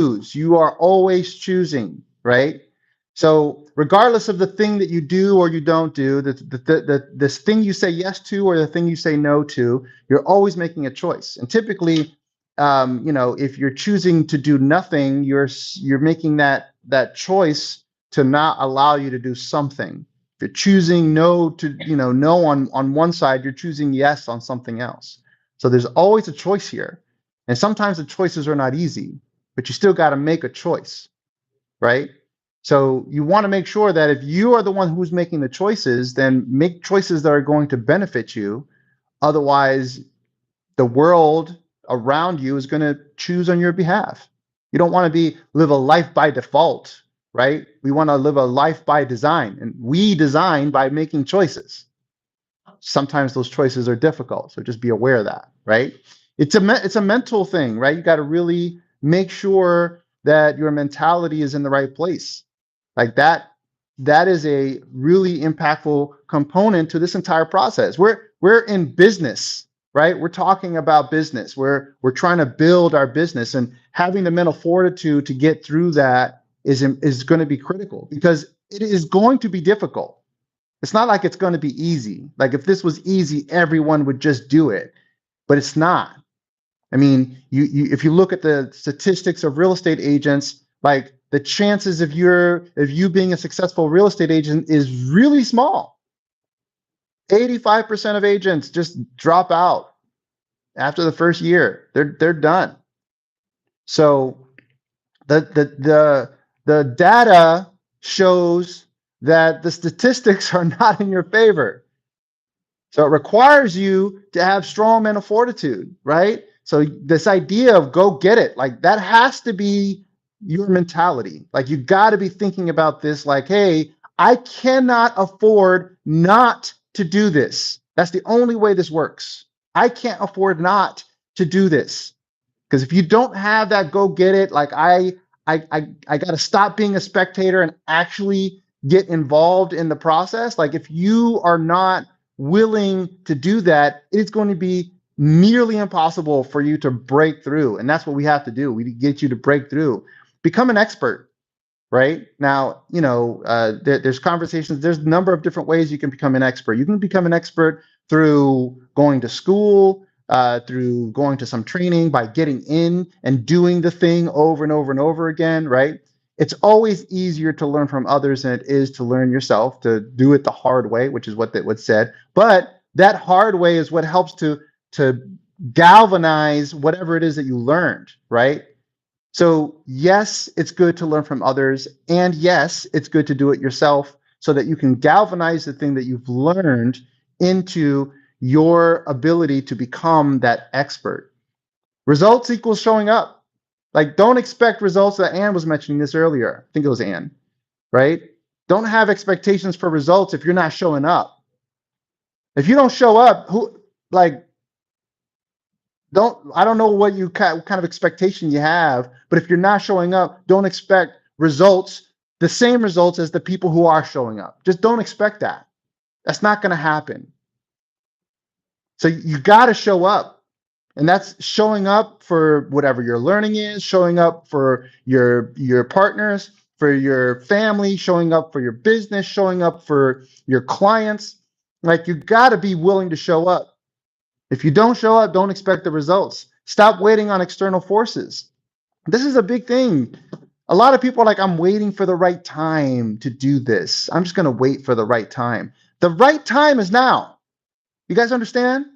choose. You are always choosing, right? So regardless of the thing that you do or you don't do, this thing you say yes to or the thing you say no to, you're always making a choice. And typically, if you're choosing to do nothing, you're making that choice to not allow you to do something. If you're choosing no to, no on one side, you're choosing yes on something else. So there's always a choice here. And sometimes the choices are not easy, but you still got to make a choice, right? So you want to make sure that if you are the one who's making the choices, then make choices that are going to benefit you. Otherwise, the world around you is going to choose on your behalf. You don't want to live a life by default, right? We want to live a life by design, and we design by making choices. Sometimes those choices are difficult, so just be aware of that, right? It's a mental thing, right? You got to really make sure that your mentality is in the right place. Like that is a really impactful component to this entire process. We're in business, right? We're talking about business. We're trying to build our business, and having the mental fortitude to get through that is going to be critical, because it is going to be difficult. It's not like it's going to be easy. Like if this was easy, everyone would just do it, but it's not. I mean, if you look at the statistics of real estate agents, like the chances of you being a successful real estate agent is really small. 85% of agents just drop out after the first year. They're done. So the data shows that the statistics are not in your favor. So it requires you to have strong mental fortitude, right? So this idea of go get it, like that has to be your mentality. Like you got to be thinking about this like, hey, I cannot afford not to do this. That's the only way this works. I can't afford not to do this. Because if you don't have that go get it, like I got to stop being a spectator and actually get involved in the process. Like if you are not willing to do that, it's going to be nearly impossible for you to break through. And that's what we have to do. We get you to break through, become an expert. Right now, there's conversations. There's a number of different ways you can become an expert. You can become an expert through going to school, through going to some training, by getting in and doing the thing over and over and over again, right? It's always easier to learn from others than it is to learn yourself, to do it the hard way, which is what's said. But that hard way is what helps to galvanize whatever it is that you learned, right? So yes, it's good to learn from others, and yes, it's good to do it yourself so that you can galvanize the thing that you've learned into your ability to become that expert. Results equals showing up. Like, don't expect results. That Anne was mentioning this earlier. I think it was Anne, right? Don't have expectations for results if you're not showing up. If you don't show up, I don't know what kind of expectation you have, but if you're not showing up, don't expect the same results as the people who are showing up. Just don't expect that. That's not going to happen. So you got to show up. And that's showing up for whatever your learning is, showing up for your partners, for your family, showing up for your business, showing up for your clients. Like, you got to be willing to show up. If you don't show up, don't expect the results. Stop waiting on external forces. This is a big thing. A lot of people are like, I'm waiting for the right time to do this. I'm just going to wait for the right time. The right time is now. You guys understand?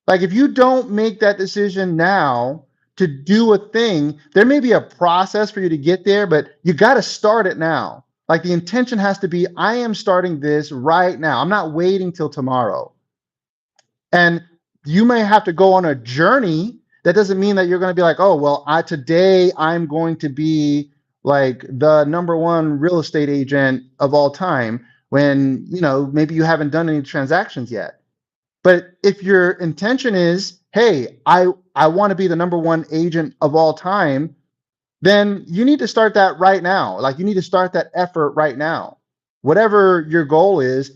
Like, if you don't make that decision now to do a thing, there may be a process for you to get there, but you got to start it now. Like, the intention has to be, I am starting this right now. I'm not waiting till tomorrow. And you may have to go on a journey. That doesn't mean that you're going to be like, oh, well, today I'm going to be like the number one real estate agent of all time, when, maybe you haven't done any transactions yet. But if your intention is, hey, I want to be the number one agent of all time, then you need to start that right now. Like, you need to start that effort right now. Whatever your goal is,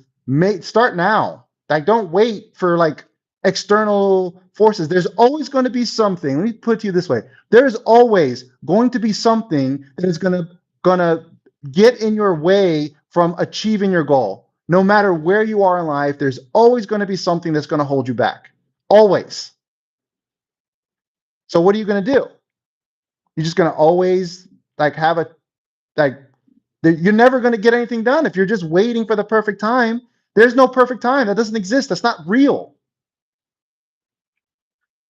start now. Like, don't wait for like external forces. There's always going to be something. Let me put it to you this way. There's always going to be something that is going to get in your way from achieving your goal. No matter where you are in life, there's always going to be something that's going to hold you back. Always. So what are you going to do? You're just going to always like have a like you're never going to get anything done if you're just waiting for the perfect time. There's no perfect time. That doesn't exist. That's not real.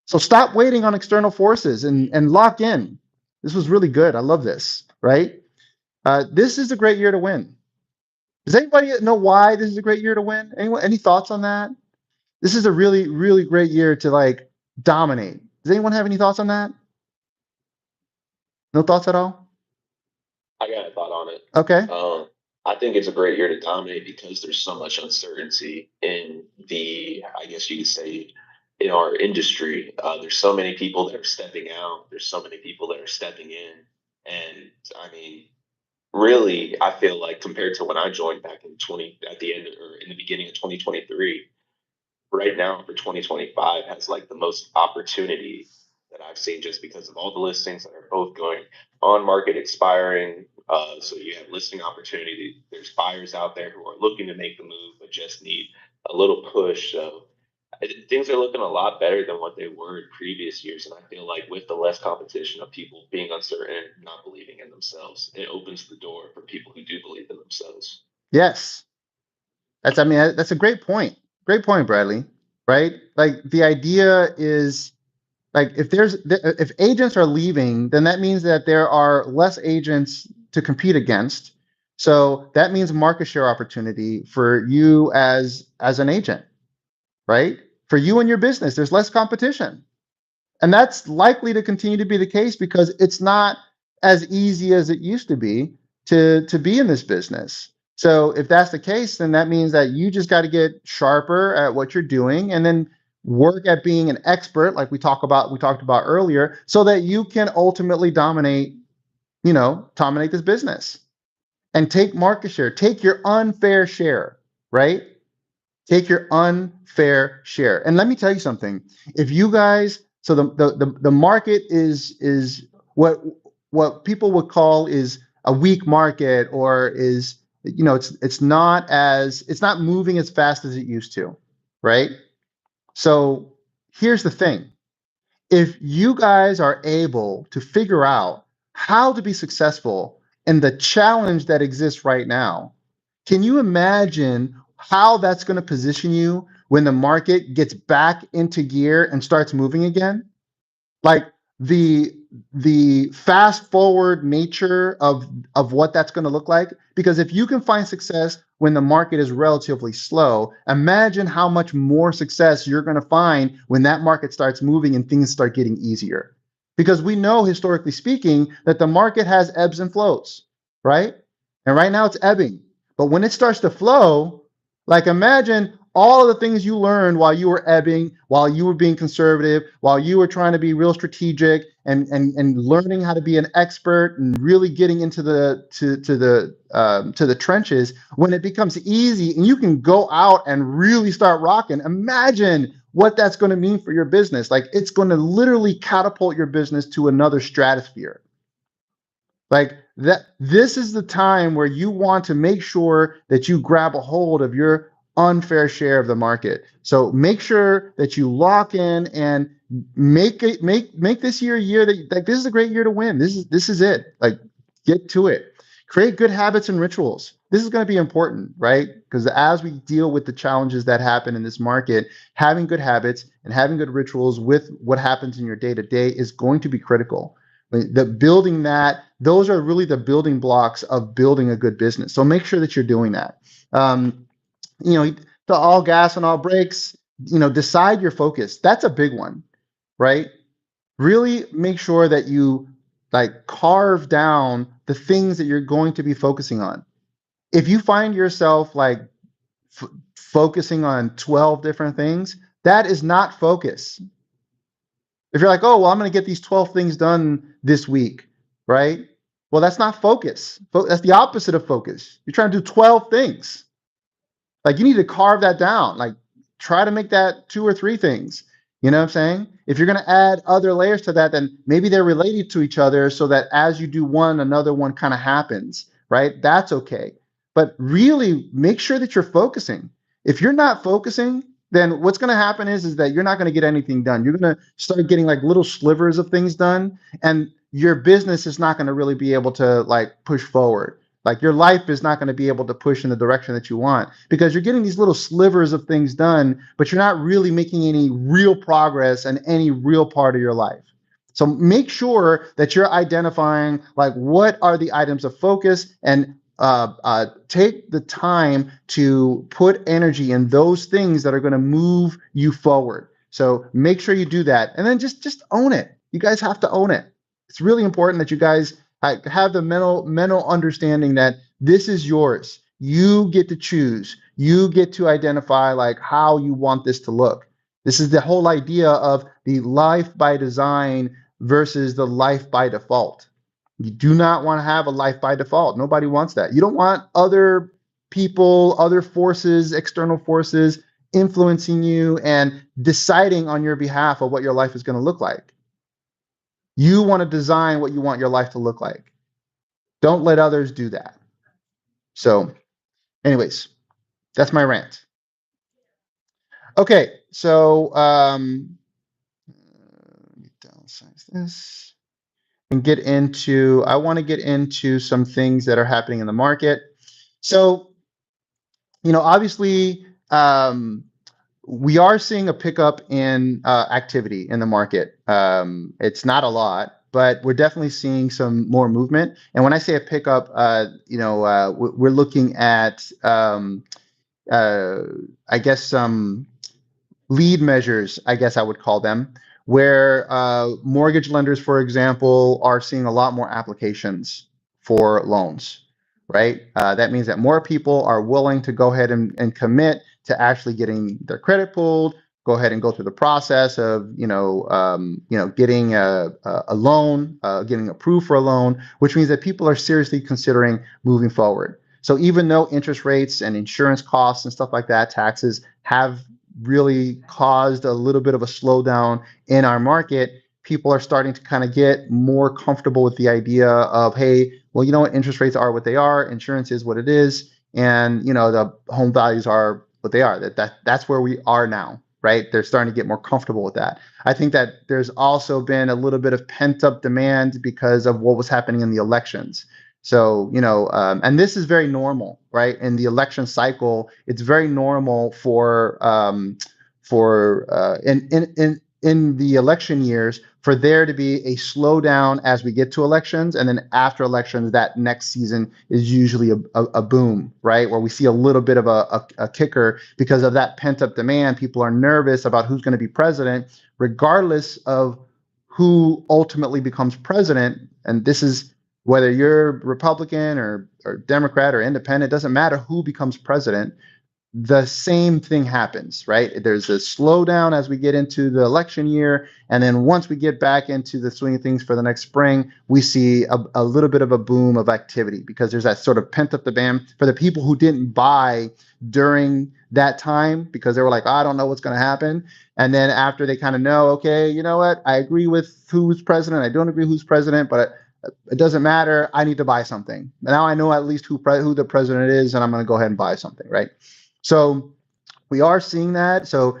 So stop waiting on external forces and lock in. This was really good. I love this, right? This is a great year to win. Does anybody know why this is a great year to win? Anyone, any thoughts on that? This is a really, really great year to like dominate. Does anyone have any thoughts on that? No thoughts at all? I got a thought on it. Okay. I think it's a great year to dominate because there's so much uncertainty in I guess you could say, in our industry. There's so many people that are stepping out. There's so many people that are stepping in. And I mean, really, I feel like compared to when I joined back at the end or in the beginning of 2023, right now for 2025 has like the most opportunity that I've seen just because of all the listings that are both going on market expiring. So you have listing opportunity. There's buyers out there who are looking to make the move but just need a little push. So things are looking a lot better than what they were in previous years. And I feel like with the less competition of people being uncertain, not believing in themselves, it opens the door for people who do believe in themselves. Yes. I mean, that's a great point. Great point, Bradley. Right? Like the idea is like if agents are leaving, then that means that there are less agents to compete against. So that means market share opportunity for you as an agent, right? For you and your business, there's less competition. And that's likely to continue to be the case because it's not as easy as it used to be to be in this business. So if that's the case, then that means that you just got to get sharper at what you're doing and then work at being an expert like we talked about earlier so that you can ultimately dominate this business and take market share, take your unfair share, right? Take your unfair share. And let me tell you something. If you guys, so the market is what people would call is a weak market or is it's not moving as fast as it used to, right? So here's the thing. If you guys are able to figure out how to be successful in the challenge that exists right now, can you imagine how that's going to position you when the market gets back into gear and starts moving again? Like the fast forward nature of what that's going to look like, because if you can find success when the market is relatively slow, imagine how much more success you're going to find when that market starts moving and things start getting easier, because we know historically speaking that the market has ebbs and flows, right? And right now it's ebbing, but when it starts to flow, like imagine all of the things you learned while you were ebbing, while you were being conservative, while you were trying to be real strategic and learning how to be an expert and really getting into the trenches. When it becomes easy and you can go out and really start rocking, imagine what that's going to mean for your business. Like it's going to literally catapult your business to another stratosphere. Like that, this is the time where you want to make sure that you grab a hold of your unfair share of the market. So make sure that you lock in and make this year a year that like this is a great year to win. This is it. Like get to it. Create good habits and rituals. This is going to be important, right? Because as we deal with the challenges that happen in this market, having good habits and having good rituals with what happens in your day to day is going to be critical. The building that those are really the building blocks of building a good business. So make sure that you're doing that. Um, the all gas and all brakes. Decide your focus. That's a big one, right? Really make sure that you like carve down the things that you're going to be focusing on. If you find yourself like focusing on 12 different things, that is not focus. If you're like, oh, well, I'm going to get these 12 things done this week, right? Well, that's not focus. That's the opposite of focus. You're trying to do 12 things. Like you need to carve that down. Like try to make that 2 or 3 things. You know what I'm saying? If you're going to add other layers to that, then maybe they're related to each other so that as you do one, another one kind of happens, right? That's okay. But really make sure that you're focusing. If you're not focusing, then what's going to happen is that you're not going to get anything done. You're going to start getting like little slivers of things done, and your business is not going to really be able to like push forward. Like your life is not going to be able to push in the direction that you want because you're getting these little slivers of things done, but you're not really making any real progress in any real part of your life. So make sure that you're identifying like what are the items of focus, and take the time to put energy in those things that are going to move you forward. So make sure you do that, and then just own it. You guys have to own it. It's really important that you guys have the mental understanding that this is yours. You get to choose. You get to identify like how you want this to look. This is the whole idea of the life by design versus the life by default. You do not want to have a life by default. Nobody wants that. You don't want other people, other forces, external forces influencing you and deciding on your behalf of what your life is going to look like. You want to design what you want your life to look like. Don't let others do that. So, anyways, that's my rant. Okay, so let me downsize this and get into. I want to get into some things that are happening in the market. So, obviously, we are seeing a pickup in activity in the market. It's not a lot, but we're definitely seeing some more movement. And when I say a pickup, we're looking at, I guess, some lead measures, I guess I would call them, where mortgage lenders, for example, are seeing a lot more applications for loans, right? That means that more people are willing to go ahead and commit to actually getting their credit pulled, go ahead and go through the process of, getting a loan, getting approved for a loan, which means that people are seriously considering moving forward. So even though interest rates and insurance costs and stuff like that, taxes have really caused a little bit of a slowdown in our market, people are starting to kind of get more comfortable with the idea of, hey, well, you know what, interest rates are what they are, insurance is what it is, and the home values are what they are. That's where we are now, right? They're starting to get more comfortable with that. I think that there's also been a little bit of pent up demand because of what was happening in the elections. So, and this is very normal, right? In the election cycle, it's very normal in the election years for there to be a slowdown as we get to elections, and then after elections, that next season is usually a boom, right? Where we see a little bit of a kicker because of that pent up demand. People are nervous about who's going to be president, regardless of who ultimately becomes president. And this is whether you're Republican or Democrat or independent, it doesn't matter who becomes president. The same thing happens, right? There's a slowdown as we get into the election year. And then once we get back into the swing of things for the next spring, we see a little bit of a boom of activity because there's that sort of pent up demand for the people who didn't buy during that time because they were like, oh, I don't know what's going to happen. And then after they kind of know, okay, you know what? I agree with who's president. I don't agree who's president, but it doesn't matter. I need to buy something. Now I know at least who the president is, and I'm going to go ahead and buy something, right? So we are seeing that. So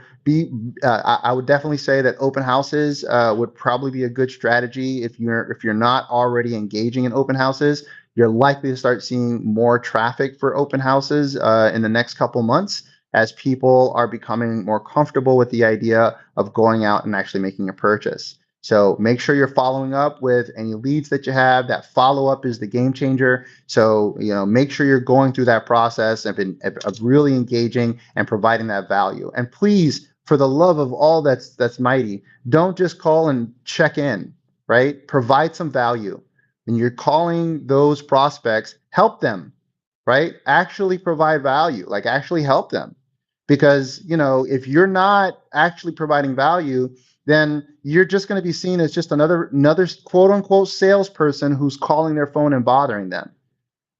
I would definitely say that open houses would probably be a good strategy if you're not already engaging in open houses. You're likely to start seeing more traffic for open houses in the next couple months as people are becoming more comfortable with the idea of going out and actually making a purchase. So make sure you're following up with any leads that you have. That follow-up is the game changer. So, make sure you're going through that process of really engaging and providing that value. And please, for the love of all that's mighty, don't just call and check in, right? Provide some value. When you're calling those prospects, help them, right? Actually provide value, like actually help them. Because, if you're not actually providing value, then you're just going to be seen as just another quote unquote salesperson who's calling their phone and bothering them.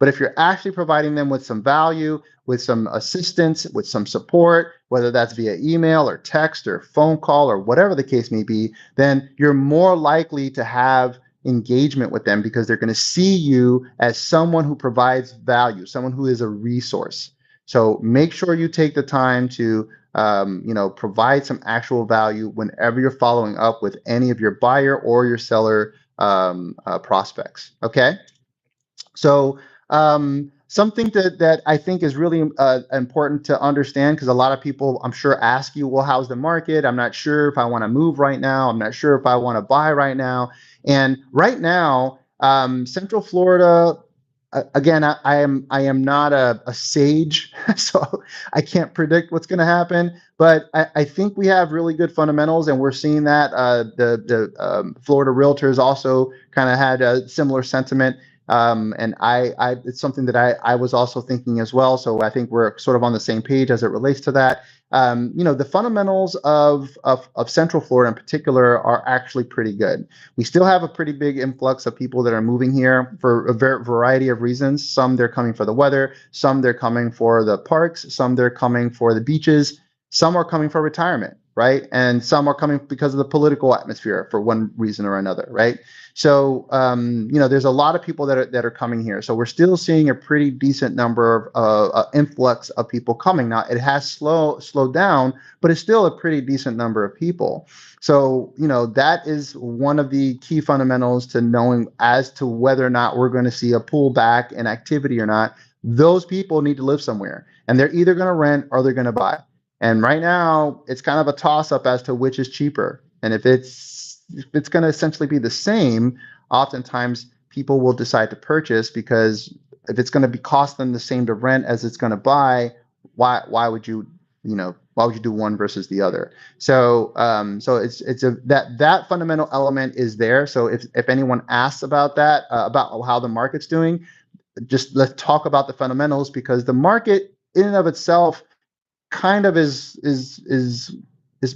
But if you're actually providing them with some value, with some assistance, with some support, whether that's via email or text or phone call or whatever the case may be, then you're more likely to have engagement with them because they're going to see you as someone who provides value, someone who is a resource. So make sure you take the time to provide some actual value whenever you're following up with any of your buyer or your seller prospects. Okay. So something that I think is really important to understand, because a lot of people, I'm sure, ask you, well, how's the market? I'm not sure if I want to move right now. I'm not sure if I want to buy right now. And right now, Central Florida, again, I am not a sage, so I can't predict what's going to happen. But I think we have really good fundamentals, and we're seeing that the Florida realtors also kind of had a similar sentiment. And it's something that I was also thinking as well. So I think we're sort of on the same page as it relates to that. The fundamentals of Central Florida in particular are actually pretty good. We still have a pretty big influx of people that are moving here for a variety of reasons. Some they're coming for the weather, some they're coming for the parks, some they're coming for the beaches, some are coming for retirement, right? And some are coming because of the political atmosphere for one reason or another, right? So there's a lot of people that are coming here. So we're still seeing a pretty decent number of influx of people coming. Now it has slowed down, but it's still a pretty decent number of people. So that is one of the key fundamentals to knowing as to whether or not we're going to see a pullback in activity or not. Those people need to live somewhere, and they're either going to rent or they're going to buy. And right now, it's kind of a toss up as to which is cheaper. And if it's going to essentially be the same, oftentimes people will decide to purchase, because if it's going to be cost them the same to rent as it's going to buy, why would you do one versus the other? So it's that fundamental element is there. So if anyone asks about that, about how the market's doing, just let's talk about the fundamentals, because the market in and of itself kind of is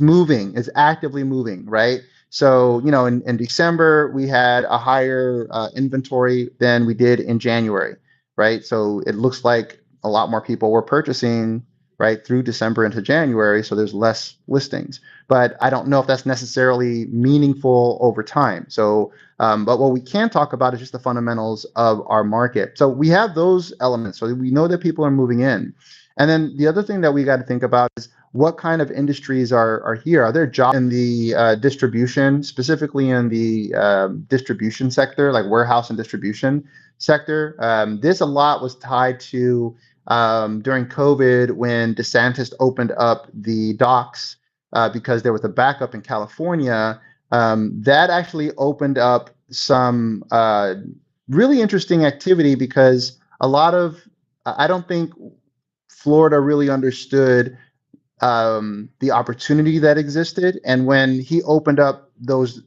moving, is actively moving, right? So, in December, we had a higher inventory than we did in January, right? So it looks like a lot more people were purchasing right through December into January. So there's less listings, but I don't know if that's necessarily meaningful over time. So, but what we can talk about is just the fundamentals of our market. So we have those elements. So we know that people are moving in. And then the other thing that we got to think about is what kind of industries are here. Are there jobs in the distribution, specifically in the distribution sector, like warehouse and distribution sector? This a lot was tied to during COVID when DeSantis opened up the docks because there was a backup in California. That actually opened up some really interesting activity, because a lot of I don't think Florida really understood the opportunity that existed. And when he opened up those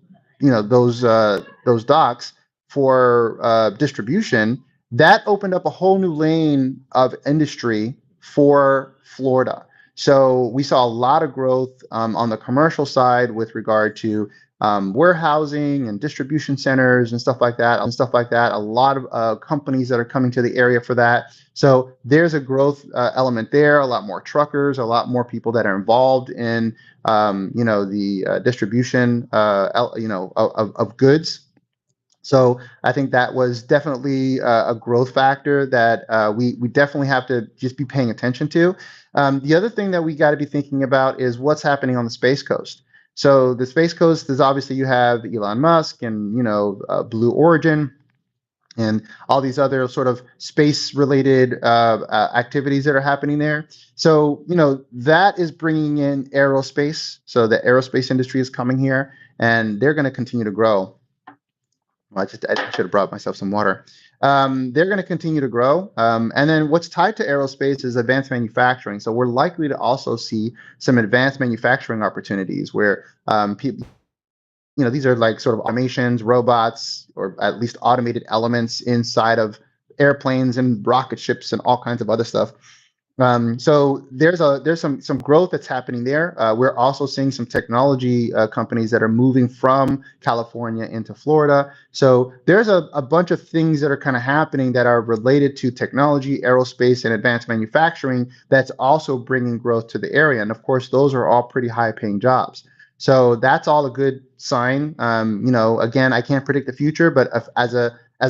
docks for distribution, that opened up a whole new lane of industry for Florida. So we saw a lot of growth on the commercial side with regard to warehousing and distribution centers and stuff like that. A lot of companies that are coming to the area for that. So there's a growth element there. A lot more truckers, a lot more people that are involved in the distribution of goods. So I think that was definitely a growth factor that we definitely have to just be paying attention to. The other thing that we got to be thinking about is what's happening on the Space Coast. So the Space Coast is obviously, you have Elon Musk and Blue Origin and all these other sort of space related activities that are happening there. So that is bringing in aerospace. So the aerospace industry is coming here, and they're going to continue to grow. Well, I should have brought myself some water. They're going to continue to grow. And then what's tied to aerospace is advanced manufacturing. So we're likely to also see some advanced manufacturing opportunities where people, these are like sort of automations, robots, or at least automated elements inside of airplanes and rocket ships and all kinds of other stuff. So there's some growth that's happening there. We're also seeing some technology companies that are moving from California into Florida. So there's a bunch of things that are kind of happening that are related to technology, aerospace, and advanced manufacturing that's also bringing growth to the area. And of course, those are all pretty high paying jobs. So that's all a good sign. Again, I can't predict the future, but as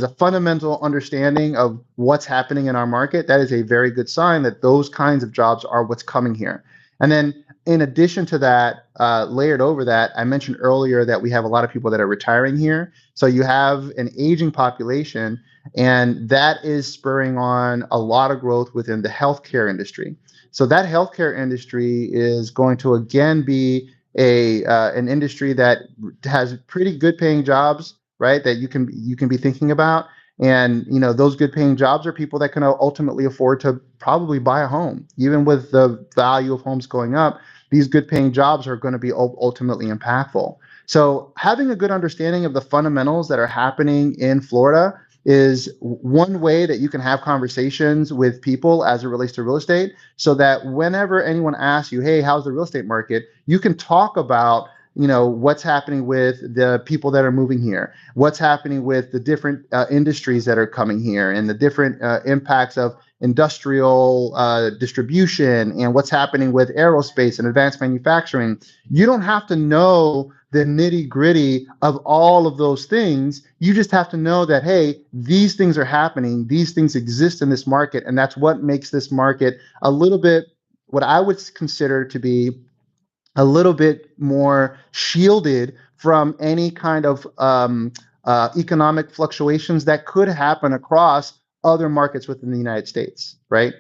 a fundamental understanding of what's happening in our market, that is a very good sign that those kinds of jobs are what's coming here. And then, in addition to that, layered over that, I mentioned earlier that we have a lot of people that are retiring here. So you have an aging population, and that is spurring on a lot of growth within the healthcare industry. So that healthcare industry is going to again be an industry that has pretty good paying jobs, right? That you can be thinking about. And those good paying jobs are people that can ultimately afford to probably buy a home. Even with the value of homes going up, these good paying jobs are going to be ultimately impactful. So having a good understanding of the fundamentals that are happening in Florida is one way that you can have conversations with people as it relates to real estate, so that whenever anyone asks you, hey, how's the real estate market, you can talk about what's happening with the people that are moving here, what's happening with the different industries that are coming here, and the different impacts of industrial distribution, and what's happening with aerospace and advanced manufacturing. You don't have to know the nitty gritty of all of those things. You just have to know that, hey, these things are happening, these things exist in this market, and that's what makes this market a little bit, what I would consider to be a little bit more shielded from any kind of economic fluctuations that could happen across other markets within the United States, right?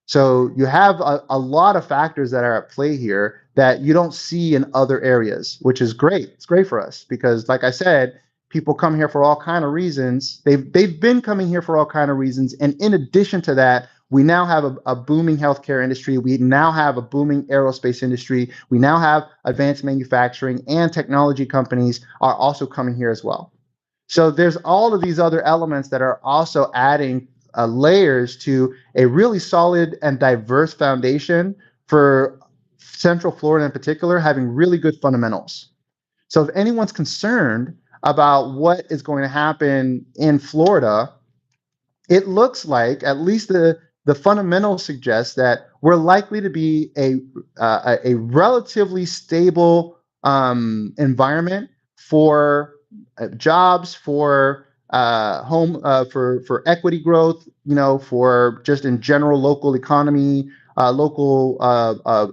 So you have a lot of factors that are at play here that you don't see in other areas, which is great. It's great for us because, like I said, people come here for all kind of reasons. They've been coming here for all kind of reasons, and in addition to that, we now have a booming healthcare industry. We now have a booming aerospace industry. We now have advanced manufacturing, and technology companies are also coming here as well. So there's all of these other elements that are also adding layers to a really solid and diverse foundation for Central Florida in particular, having really good fundamentals. So if anyone's concerned about what is going to happen in Florida, it looks like at least the fundamentals suggest that we're likely to be a relatively stable environment for jobs, for home, for equity growth, for just in general local economy, local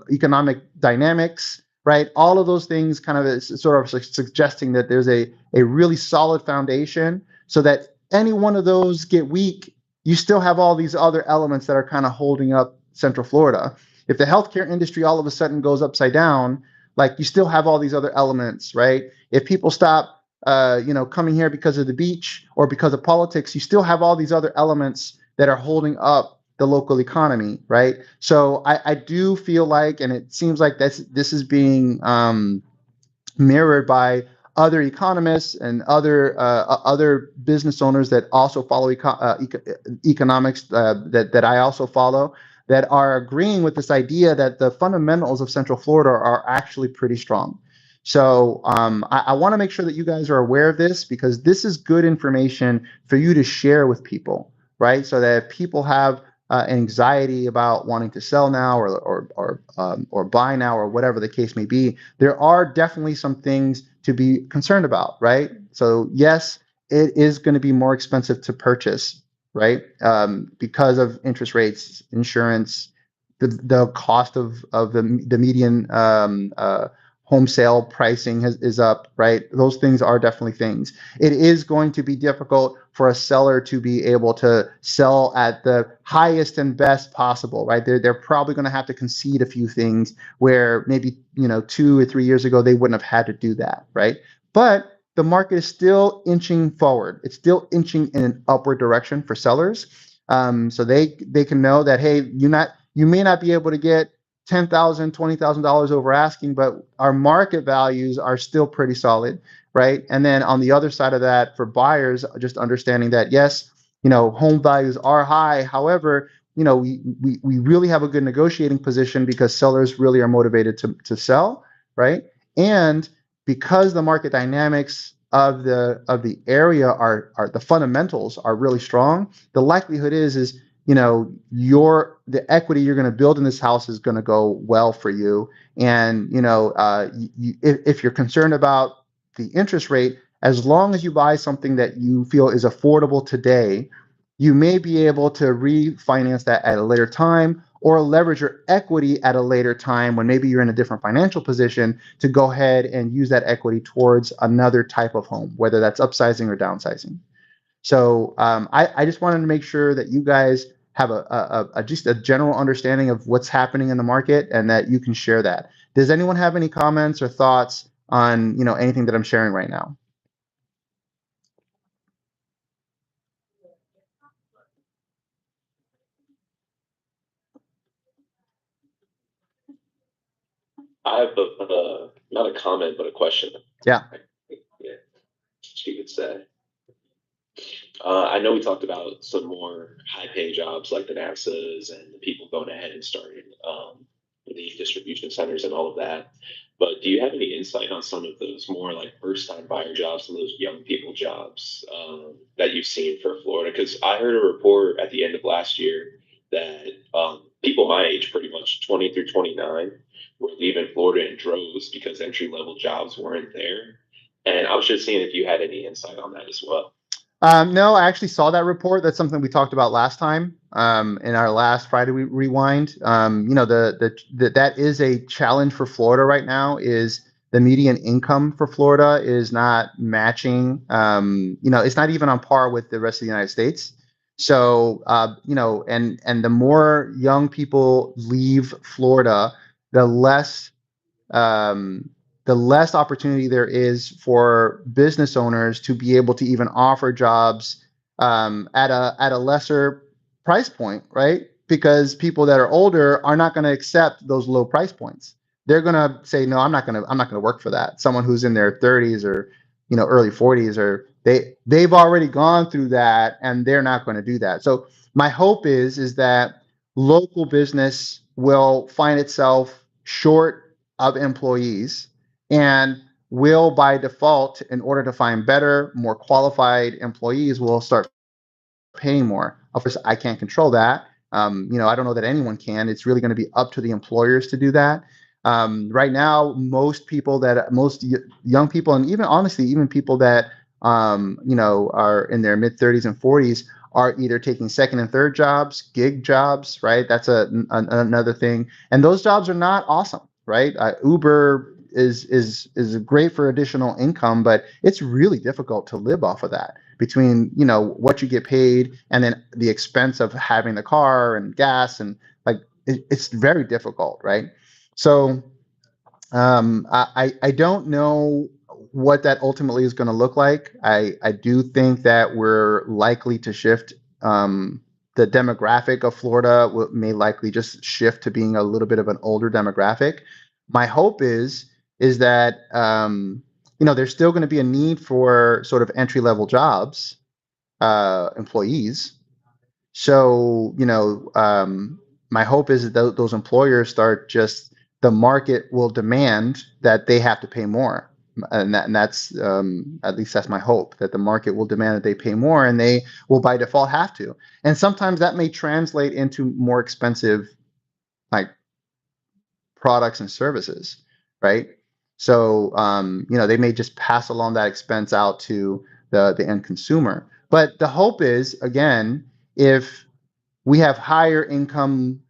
economic dynamics, right? All of those things kind of is sort of suggesting that there's a really solid foundation, so that any one of those get weak, you still have all these other elements that are kind of holding up Central Florida. If the healthcare industry all of a sudden goes upside down, like, you still have all these other elements, right? If people stop, coming here because of the beach or because of politics, you still have all these other elements that are holding up the local economy, right? So I do feel like, and it seems like this is being mirrored by other economists and other business owners that also follow economics, that I also follow, that are agreeing with this idea that the fundamentals of Central Florida are actually pretty strong. So I want to make sure that you guys are aware of this, because this is good information for you to share with people, right? So that if people have anxiety about wanting to sell now, or buy now, or whatever the case may be, there are definitely some things to be concerned about, right? So yes, it is going to be more expensive to purchase, right? Because of interest rates, insurance, the cost of the median home sale pricing is up, right? Those things are definitely things. It is going to be difficult for a seller to be able to sell at the highest and best possible, right? They're probably going to have to concede a few things where maybe 2 or 3 years ago they wouldn't have had to do that, right? But the market is still inching forward. It's still inching in an upward direction for sellers. So they can know that, hey, you may not be able to get $10,000, $20,000 over asking, but our market values are still pretty solid, right? And then on the other side of that, for buyers, just understanding that yes, home values are high. However, we really have a good negotiating position because sellers really are motivated to sell, right? And because the market dynamics of the area are the fundamentals are really strong, the likelihood is your the equity you're going to build in this house is going to go well for you. And if you're concerned about the interest rate, as long as you buy something that you feel is affordable today, you may be able to refinance that at a later time or leverage your equity at a later time when maybe you're in a different financial position to go ahead and use that equity towards another type of home, whether that's upsizing or downsizing. So I just wanted to make sure that you guys have just a general understanding of what's happening in the market and that you can share that. Does anyone have any comments or thoughts on anything that I'm sharing right now? I have not a comment, but a question. Yeah. Yeah, you could say. I know we talked about some more high-paying jobs like the NASA's and the people going ahead and starting the distribution centers and all of that. But do you have any insight on some of those more like first-time buyer jobs, some of those young people jobs that you've seen for Florida? Because I heard a report at the end of last year that people my age, pretty much 20 through 29, were leaving Florida in droves because entry-level jobs weren't there. And I was just seeing if you had any insight on that as well. No, I actually saw that report. That's something we talked about last time in our last Friday Rewind. That is a challenge for Florida right now. Is the median income for Florida is not matching. It's not even on par with the rest of the United States. So, and the more young people leave Florida, the less um, the less opportunity there is for business owners to be able to even offer jobs at a lesser price point, right? Because people that are older are not going to accept those low price points. They're going to say, no, I'm not going to work for that. Someone who's in their 30s or early 40s, or they've already gone through that and they're not going to do that. So my hope is that local business will find itself short of employees and will by default, in order to find better, more qualified employees, will start paying more. Of course, I can't control that. I don't know that anyone can. It's really going to be up to the employers to do that. Right now, most young people, and even honestly, even people that are in their mid 30s and 40s, are either taking second and third jobs, gig jobs, right? That's another thing, and those jobs are not awesome, right? Uber is great for additional income, but it's really difficult to live off of that between what you get paid and then the expense of having the car and gas, and like it's very difficult, right? So I don't know what that ultimately is going to look like. I do think that we're likely to shift. The demographic of Florida may likely just shift to being a little bit of an older demographic. My hope is that there's still going to be a need for sort of entry level jobs, employees. So, my hope is that those employers start just the market will demand that they have to pay more. And that's at least that's my hope, that the market will demand that they pay more and they will by default have to. And sometimes that may translate into more expensive like products and services, right? So they may just pass along that expense out to the end consumer. But the hope is, again, if we have higher income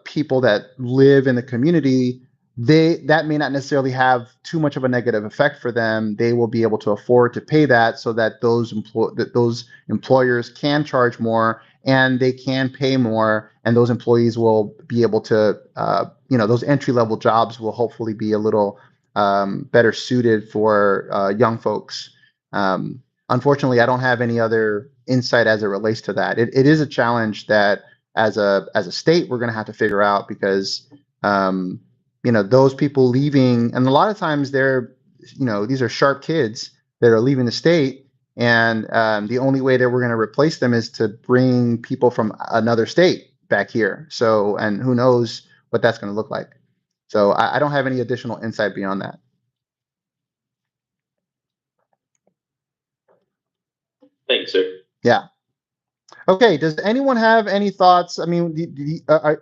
people that live in the community, that may not necessarily have too much of a negative effect for them. They will be able to afford to pay that, so that those employers can charge more and they can pay more, and those employees will be able to, those entry level jobs will hopefully be a little better suited for young folks. Unfortunately, I don't have any other insight as it relates to that. It is a challenge that as a state we're going to have to figure out, because those people leaving, and a lot of times these are sharp kids that are leaving the state, And the only way that we're going to replace them is to bring people from another state back here. So, and who knows what that's going to look like. So I don't have any additional insight beyond that. Thanks, sir. Yeah. Okay. Does anyone have any thoughts? I mean,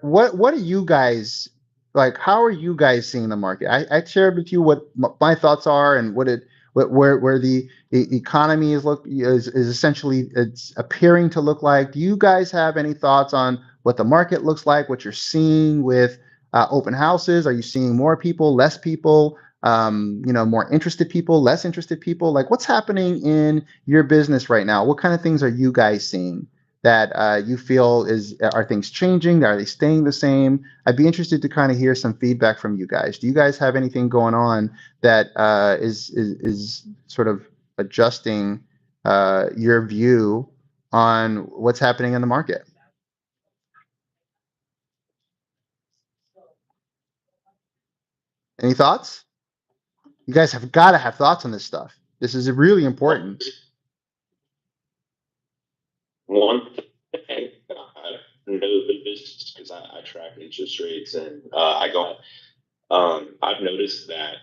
what are you guys like? How are you guys seeing the market? I shared with you what my thoughts are and where the economy is essentially it's appearing to look like. Do you guys have any thoughts on what the market looks like? What you're seeing with open houses? Are you seeing more people, less people? More interested people, less interested people? Like, what's happening in your business right now? What kind of things are you guys seeing that you feel are things changing? Are they staying the same? I'd be interested to kind of hear some feedback from you guys. Do you guys have anything going on that is sort of adjusting your view on what's happening in the market? Any thoughts? You guys have got to have thoughts on this stuff. This is really important. One thing I know the business because I track interest rates and I go. I've noticed that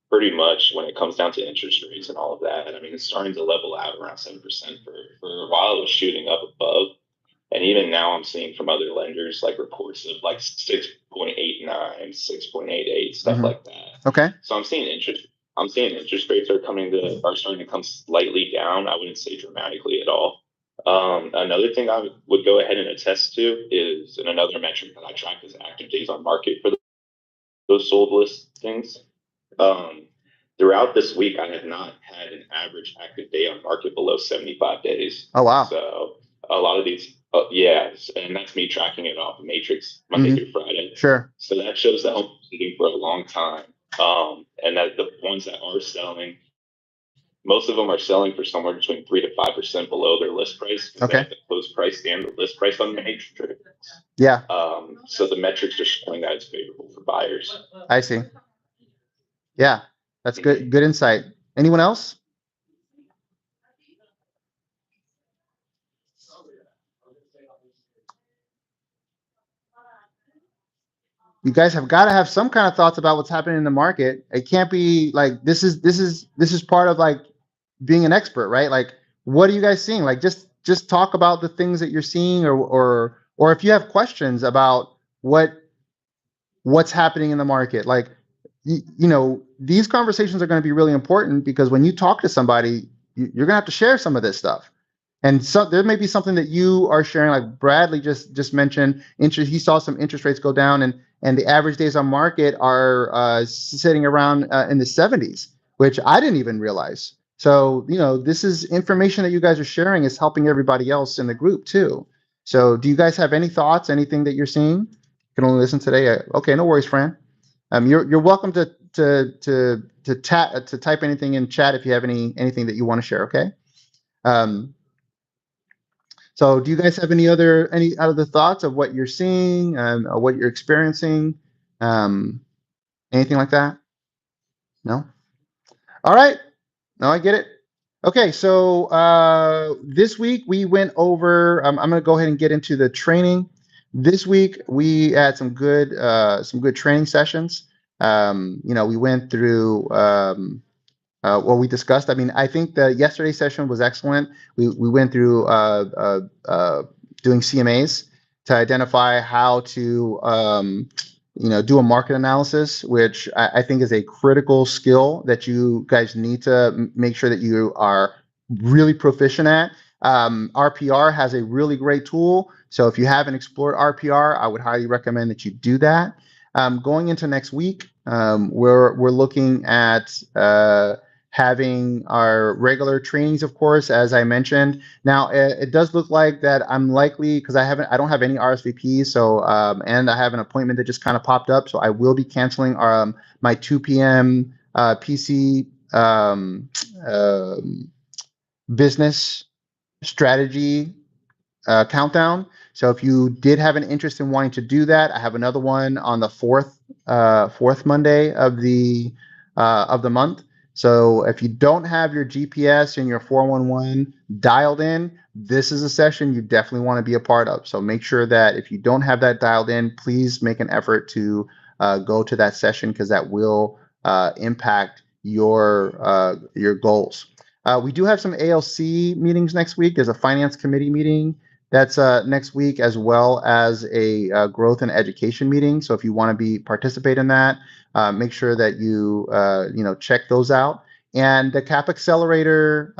pretty much when it comes down to interest rates and all of that. I mean, it's starting to level out around 7% for a while. It was shooting up above, and even now I'm seeing from other lenders like reports of like 6.89, 6.88, stuff Mhm. like that. Okay. So I'm seeing interest rates are starting to come slightly down. I wouldn't say dramatically at all. Another thing I would go ahead and attest to is, and another metric that I track is active days on market for those sold listings. Um, Throughout this week, I have not had an average active day on market below 75 days. Oh wow. So a lot of these, yes, and that's me tracking it off of Matrix Monday Mhm. through Friday. Sure. So that shows that home's sitting for a long time. And that the ones that are selling, most of them are selling for somewhere between 3 to 5% below their list price because they Okay. have the close price and the list price on the Matrix. Yeah, So the metrics are showing that it's favorable for buyers. I see. Yeah, that's good. Good insight. Anyone else? You guys have got to have some kind of thoughts about what's happening in the market. It can't be like this is part of like being an expert, right? Like, what are you guys seeing? Like, just talk about the things that you're seeing, or if you have questions about what's happening in the market. Like, these conversations are going to be really important because when you talk to somebody, you're going to have to share some of this stuff. And so there may be something that you are sharing, like Bradley just mentioned. He saw some interest rates go down, and the average days on market are sitting around in the 70s, which I didn't even realize. So this is information that you guys are sharing is helping everybody else in the group too. So do you guys have any thoughts? Anything that you're seeing? Can only listen today. Okay, no worries, Fran. You're welcome to type anything in chat if you have anything that you want to share. Okay. Um, so, do you guys have any other thoughts of what you're seeing, or what you're experiencing, um, anything like that? No. All right. No, I get it. Okay, so this week we went over. I'm going to go ahead and get into the training. This week we had some good training sessions. We went through what we discussed. I mean, I think the yesterday's session was excellent. We went through doing CMAs to identify how to do a market analysis, which I think is a critical skill that you guys need to make sure that you are really proficient at. RPR has a really great tool. So if you haven't explored RPR, I would highly recommend that you do that. Going into next week, we're looking at having our regular trainings, of course, as I mentioned. Now, it does look like that I'm likely, because I don't have any RSVPs, so and I have an appointment that just kind of popped up, so I will be canceling my 2 p.m. PC business strategy countdown. So if you did have an interest in wanting to do that, I have another one on the fourth Monday of the month. So if you don't have your GPS and your 411 dialed in, this is a session you definitely want to be a part of. So make sure that if you don't have that dialed in, please make an effort to go to that session, because that will impact your goals. We do have some ALC meetings next week. There's a finance committee meeting that's next week, as well as a growth and education meeting. So if you want to be participate in that, make sure that you check those out. And the Cap Accelerator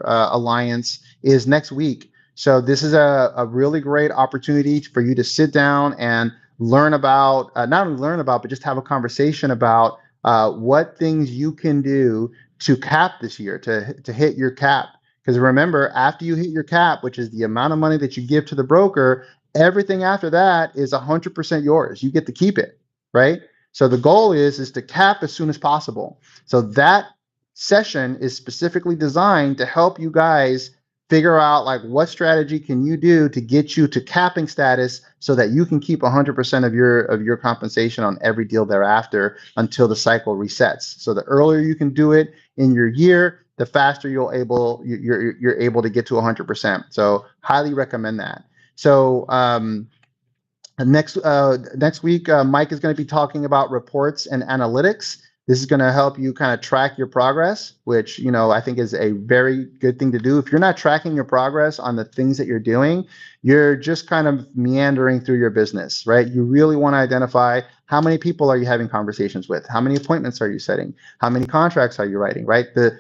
Alliance is next week. So this is a really great opportunity for you to sit down and learn about, not only learn about, but just have a conversation about what things you can do to cap this year, to hit your cap. Because remember, after you hit your cap, which is the amount of money that you give to the broker, everything after that is 100% yours. You get to keep it, right? So the goal is to cap as soon as possible. So that session is specifically designed to help you guys figure out, like, what strategy can you do to get you to capping status, so that you can keep 100% of your compensation on every deal thereafter until the cycle resets. So the earlier you can do it in your year, the faster you're able to get to 100%. So highly recommend that. So next week, Mike is going to be talking about reports and analytics. This is going to help you kind of track your progress, which, I think is a very good thing to do. If you're not tracking your progress on the things that you're doing, you're just kind of meandering through your business, right? You really want to identify, how many people are you having conversations with? How many appointments are you setting? How many contracts are you writing, right? The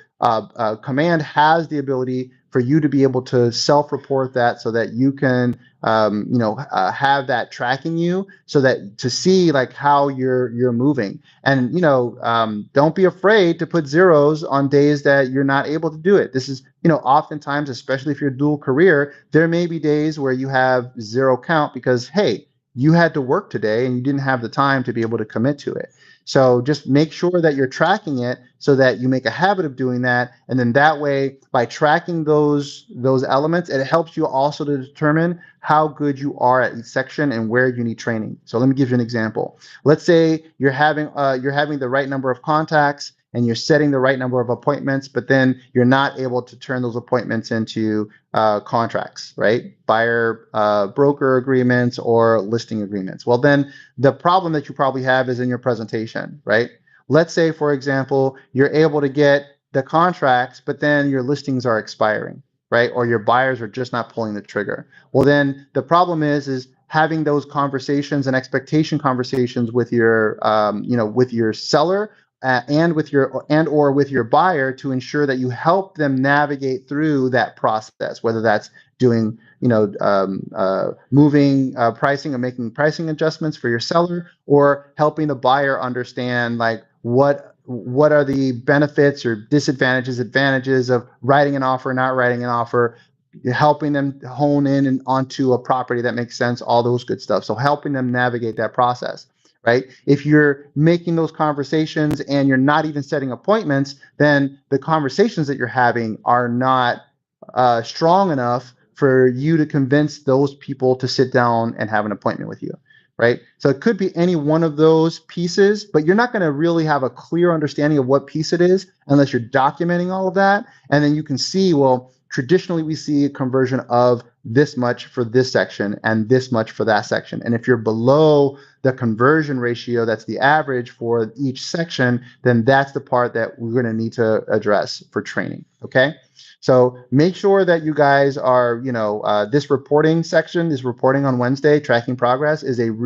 command has the ability for you to be able to self-report that, so that you can have that tracking you, so that to see, like, how you're moving. And don't be afraid to put zeros on days that you're not able to do it. This is, oftentimes, especially if you're dual career, there may be days where you have zero count because, hey, you had to work today and you didn't have the time to be able to commit to it. So just make sure that you're tracking it, so that you make a habit of doing that. And then that way, by tracking those elements, it helps you also to determine how good you are at each section and where you need training. So let me give you an example. Let's say you're having the right number of contacts and you're setting the right number of appointments, but then you're not able to turn those appointments into contracts, right? Buyer broker agreements or listing agreements. Well, then the problem that you probably have is in your presentation, right? Let's say, for example, you're able to get the contracts, but then your listings are expiring, right? Or your buyers are just not pulling the trigger. Well, then the problem is having those conversations and expectation conversations with with your seller, and or with your buyer, to ensure that you help them navigate through that process, whether that's doing, moving pricing and making pricing adjustments for your seller, or helping the buyer understand, like, what are the benefits or disadvantages, advantages of writing an offer, not writing an offer, helping them hone in and onto a property that makes sense, all those good stuff. So helping them navigate that process, right? If you're making those conversations and you're not even setting appointments, then the conversations that you're having are not strong enough for you to convince those people to sit down and have an appointment with you, right? So it could be any one of those pieces, but you're not going to really have a clear understanding of what piece it is unless you're documenting all of that. And then you can see, well, traditionally we see a conversion of this much for this section and this much for that section. And if you're below the conversion ratio, that's the average for each section, then that's the part that we're going to need to address for training. Okay. So make sure that you guys are, this reporting section, this reporting on Wednesday, tracking progress, is going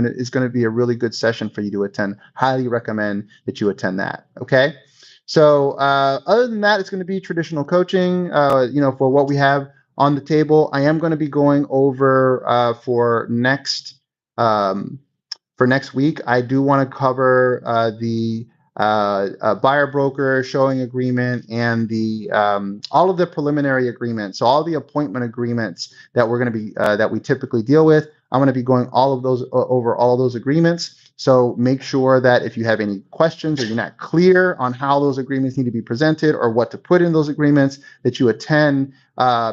to be a really good session for you to attend. Highly recommend that you attend that. Okay. So other than that, it's going to be traditional coaching, for what we have on the table. I am going to be going over for next week. I do want to cover the buyer broker showing agreement and the all of the preliminary agreements. So all the appointment agreements that we're going to be that we typically deal with. I'm going to be going all of those over all of those agreements. So make sure that if you have any questions or you're not clear on how those agreements need to be presented or what to put in those agreements, that you attend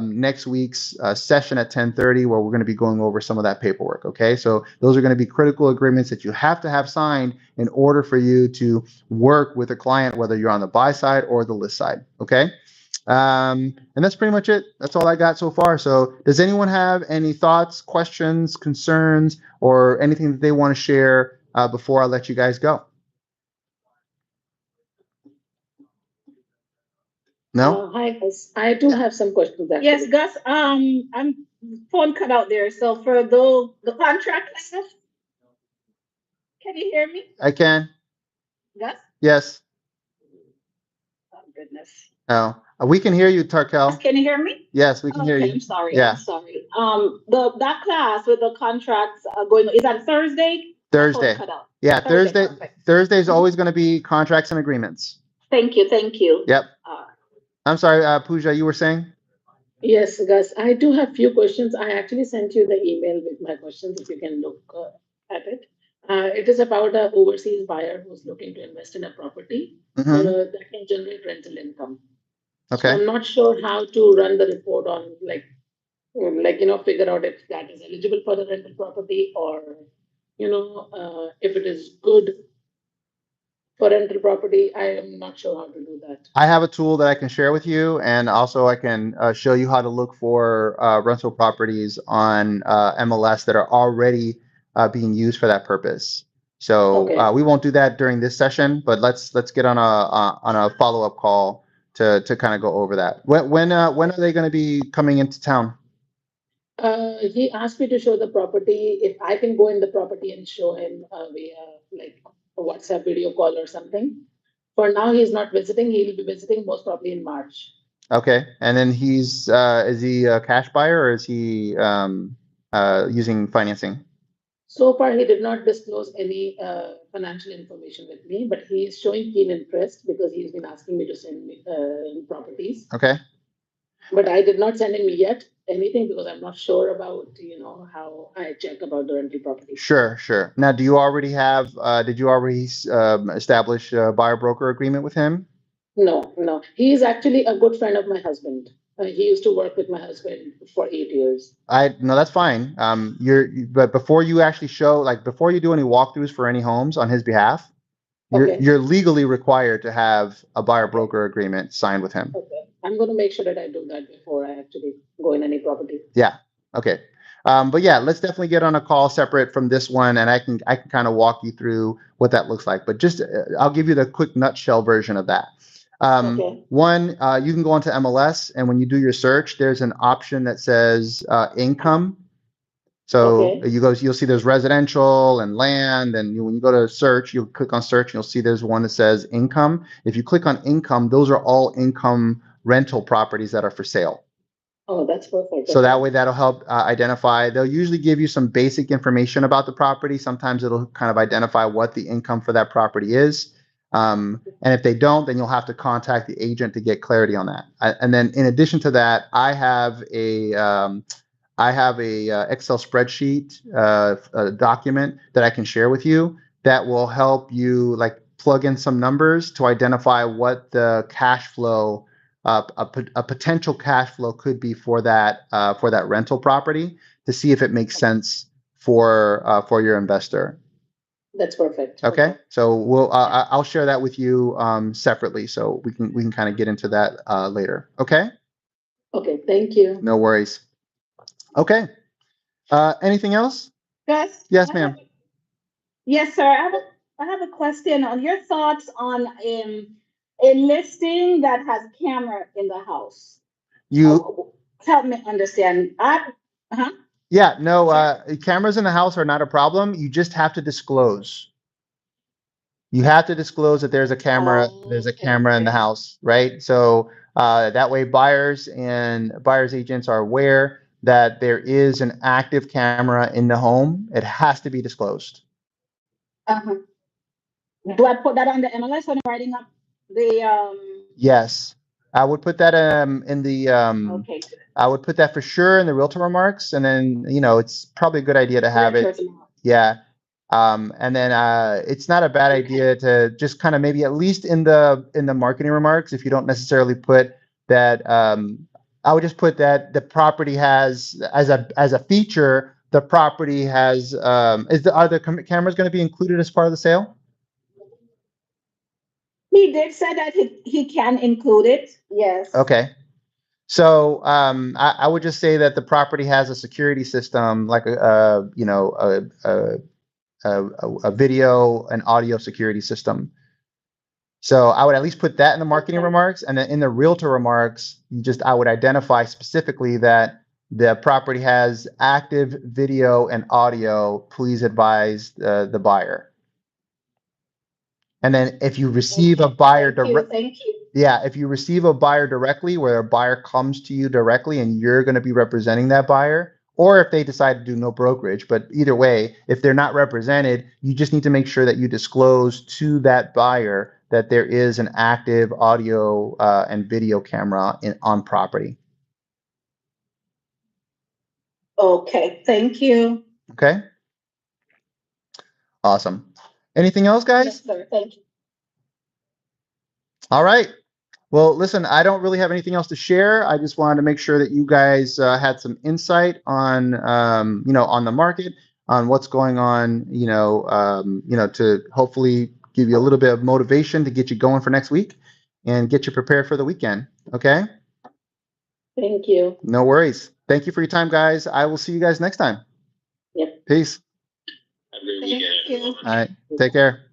next week's session at 10:30, where we're going to be going over some of that paperwork. Okay, so those are going to be critical agreements that you have to have signed in order for you to work with a client, whether you're on the buy side or the list side. Okay. And that's pretty much it. That's all I got so far. So does anyone have any thoughts, questions, concerns, or anything that they want to share before I let you guys go? No? Hi, Gus. I do have some questions actually. Yes, Gus, I'm phone cut out there. So for the contract stuff, can you hear me, I can. Gus? Yes. Oh, goodness. Oh, we can hear you, Tarkel. Can you hear me? Yes, we can hear Okay, you. I'm sorry. Yeah. I'm sorry. That class with the contracts going, is that Thursday? My phone Thursday. cut out. Yeah, Thursday. Perfect. Thursday is always going to be contracts and agreements. Thank you. Thank you. Yep. I'm sorry, Pooja, you were saying? Yes, Gus, I do have few questions. I actually sent you the email with my questions, if you can look at it. It is about an overseas buyer who's looking to invest in a property that can generate rental income. So Okay. I'm not sure how to run the report on figure out if that is eligible for the rental property, or if it is good for rental property. I am not sure how to do that. I have a tool that I can share with you, and also I can show you how to look for rental properties on MLS that are already being used for that purpose. So Okay. we won't do that during this session, but let's get on a follow-up call to kind of go over that. When are they going to be coming into town? He asked me to show the property, if I can go in the property and show him via like a WhatsApp video call or something. For now, he's not visiting. He'll be visiting most probably in March. Okay, and then is he a cash buyer, or is he using financing? So far, he did not disclose any financial information with me, but he is showing keen interest because he's been asking me to send me properties. Okay. But I did not send him yet anything because I'm not sure about how I check about the rental property. Sure. Now, do you already have? Did you already establish a buyer broker agreement with him? No. He is actually a good friend of my husband. He used to work with my husband for 8 years. No, that's fine. But before you actually show, like before you do any walkthroughs for any homes on his behalf, you're legally required to have a buyer broker agreement signed with him. Okay. I'm going to make sure that I do that before I actually go in any property. Yeah. Okay. But yeah, let's definitely get on a call separate from this one, and I can kind of walk you through what that looks like. But just I'll give you the quick nutshell version of that. Okay. One, you can go onto MLS, and when you do your search, there's an option that says income. So Okay. you'll see there's residential and land, and when you go to search, you'll click on search, and you'll see there's one that says income. If you click on income, those are all income rental properties that are for sale. Oh, that's perfect. So that way, that'll help identify. They'll usually give you some basic information about the property. Sometimes it'll kind of identify what the income for that property is. And if they don't, then you'll have to contact the agent to get clarity on that. And then in addition to that, I have a Excel spreadsheet a document that I can share with you that will help you like plug in some numbers to identify what the cash flow, a potential cash flow could be for that rental property, to see if it makes sense for your investor. That's perfect. Okay, so I'll share that with you separately, so we can kind of get into that later. Okay. Okay. Thank you. No worries. Okay. Anything else? Gus? Yes, ma'am. Yes, sir. I have a question on your thoughts on a listing that has camera in the house. Help me understand. Yeah, no, cameras in the house are not a problem. You just have to disclose. You have to disclose that there's a camera. There's a camera in the house, right? So that way, buyers agents are aware that there is an active camera in the home. It has to be disclosed. Do I put that on the MLS when I'm writing up the? Yes, I would put that in the Okay. I would put that for sure in the realtor remarks, and then it's probably a good idea to have it. Yeah, And then it's not a bad idea to just kind of maybe at least in the marketing remarks, if you don't necessarily put that, I would just put that the property has as a feature, the property has are the cameras going to be included as part of the sale? He did say that he can include it. Yes. Okay. So I would just say that the property has a security system, like a video and audio security system. So I would at least put that in the marketing remarks, and then in the realtor remarks, I would identify specifically that the property has active video and audio. Please advise the buyer. And then if you receive a buyer Thank you. Yeah, if you receive a buyer directly, where a buyer comes to you directly and you're going to be representing that buyer, or if they decide to do no brokerage, but either way, if they're not represented, you just need to make sure that you disclose to that buyer that there is an active audio and video camera on property. Okay, thank you. Okay. Awesome. Anything else, guys? Yes, sir. Thank you. All right. Well, listen, I don't really have anything else to share. I just wanted to make sure that you guys had some insight on, on the market, on what's going on, to hopefully give you a little bit of motivation to get you going for next week and get you prepared for the weekend. Okay? Thank you. No worries. Thank you for your time, guys. I will see you guys next time. Yep. Peace. Have a great weekend. Thank you. All right. Take care.